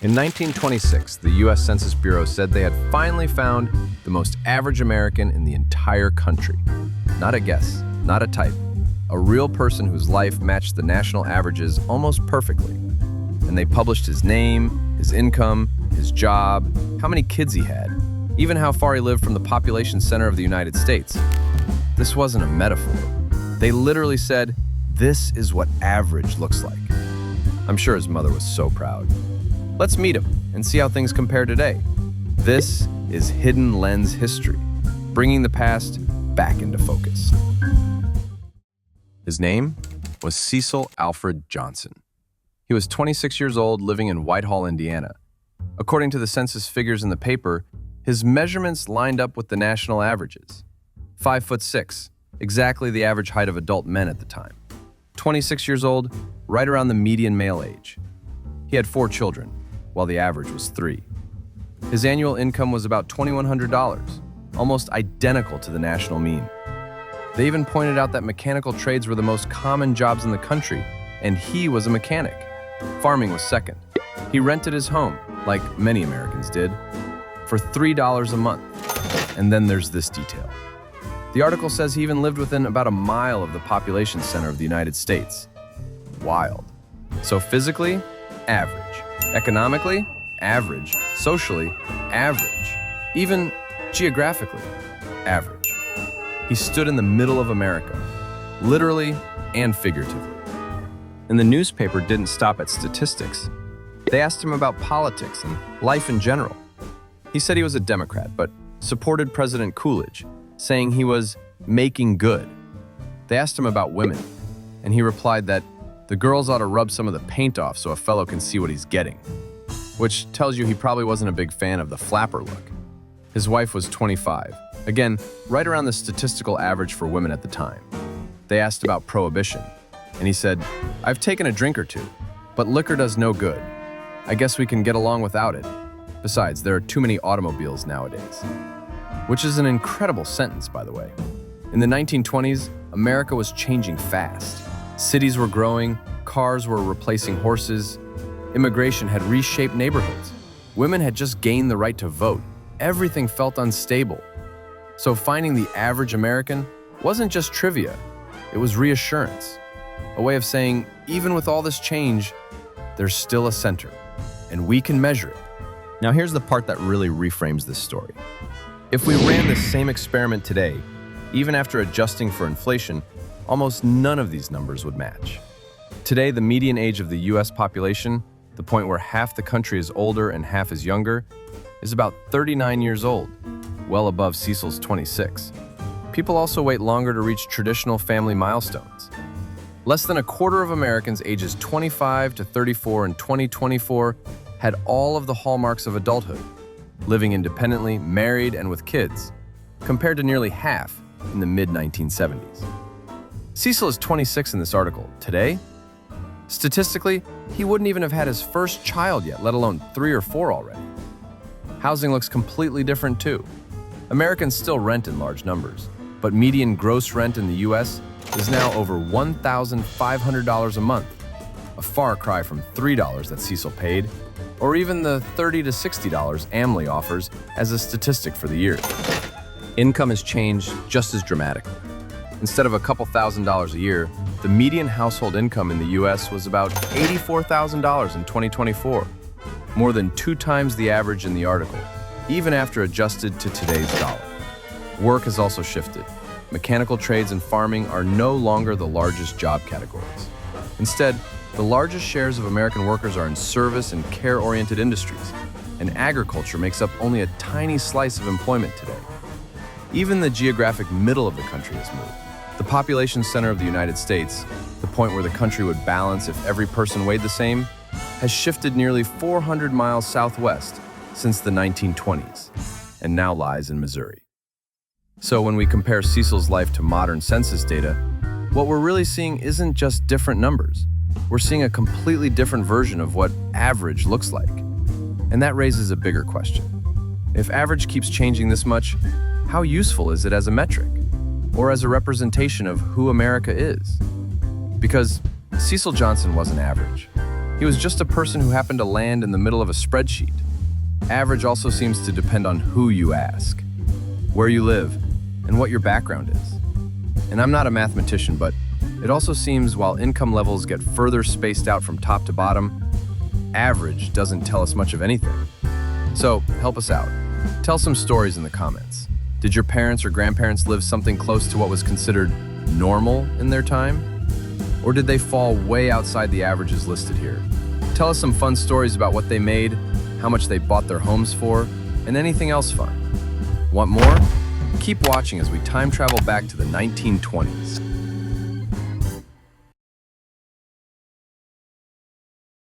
In 1926, the U.S. Census Bureau said they had finally found the most average American in the entire country. Not a guess, not a type, a real person whose life matched the national averages almost perfectly. And they published his name, his income, his job, how many kids he had, even how far he lived from the population center of the United States. This wasn't a metaphor. They literally said, "This is what average looks like." I'm sure his mother was so proud. Let's meet him and see how things compare today. This is Hidden Lens History, bringing the past back into focus. His name was Cecil Alfred Johnson. He was 26 years old, living in Whitehall, Indiana. According to the census figures in the paper, his measurements lined up with the national averages. 5'6", exactly the average height of adult men at the time. 26 years old, right around the median male age. He had 4 children, while the average was 3. His annual income was about $2,100, almost identical to the national mean. They even pointed out that mechanical trades were the most common jobs in the country, and he was a mechanic. Farming was second. He rented his home, like many Americans did, for $3 a month. And then there's this detail. The article says he even lived within about a mile of the population center of the United States. Wild. So physically, average. Economically, average. Socially, average. Even geographically, average. He stood in the middle of America, literally and figuratively. And the newspaper didn't stop at statistics. They asked him about politics and life in general. He said he was a Democrat, but supported President Coolidge, saying he was making good. They asked him about women, and he replied that the girls ought to rub some of the paint off so a fellow can see what he's getting, which tells you he probably wasn't a big fan of the flapper look. His wife was 25, again, right around the statistical average for women at the time. They asked about prohibition, and he said, "I've taken a drink or two, but liquor does no good. I guess we can get along without it. Besides, there are too many automobiles nowadays." Which is an incredible sentence, by the way. In the 1920s, America was changing fast. Cities were growing, cars were replacing horses, immigration had reshaped neighborhoods. Women had just gained the right to vote. Everything felt unstable. So finding the average American wasn't just trivia, it was reassurance. A way of saying, even with all this change, there's still a center, and we can measure it. Now here's the part that really reframes this story. If we ran the same experiment today, even after adjusting for inflation, almost none of these numbers would match. Today, the median age of the US population, the point where half the country is older and half is younger, is about 39 years old, well above Cecil's 26. People also wait longer to reach traditional family milestones. Less than a quarter of Americans ages 25 to 34 in 2024 had all of the hallmarks of adulthood, living independently, married, and with kids, compared to nearly half in the mid-1970s. Cecil is 26 in this article. Today, statistically, he wouldn't even have had his first child yet, let alone 3 or 4 already. Housing looks completely different too. Americans still rent in large numbers, but median gross rent in the US is now over $1,500 a month, a far cry from $3 that Cecil paid, or even the $30 to $60 AMLI offers as a statistic for the year. Income has changed just as dramatically. Instead of a couple $1,000s a year, the median household income in the US was about $84,000 in 2024, more than 2 times the average in the article, even after adjusted to today's dollar. Work has also shifted. Mechanical trades and farming are no longer the largest job categories. Instead, the largest shares of American workers are in service and care-oriented industries, and agriculture makes up only a tiny slice of employment today. Even the geographic middle of the country has moved. The population center of the United States, the point where the country would balance if every person weighed the same, has shifted nearly 400 miles southwest since the 1920s, and now lies in Missouri. So when we compare Cecil's life to modern census data, what we're really seeing isn't just different numbers. We're seeing a completely different version of what average looks like. And that raises a bigger question. If average keeps changing this much, how useful is it as a metric? Or as a representation of who America is? Because Cecil Johnson wasn't average. He He was just a person who happened to land in the middle of a spreadsheet. Average also seems to depend on who you ask, where you live, and what your background is. And I'm not a mathematician, but it also seems while income levels get further spaced out from top to bottom, average doesn't tell us much of anything. So help us out. Tell some stories in the comments. Did your parents or grandparents live something close to what was considered normal in their time? Or did they fall way outside the averages listed here? Tell us some fun stories about what they made, how much they bought their homes for, and anything else fun. Want more? Keep watching as we time travel back to the 1920s.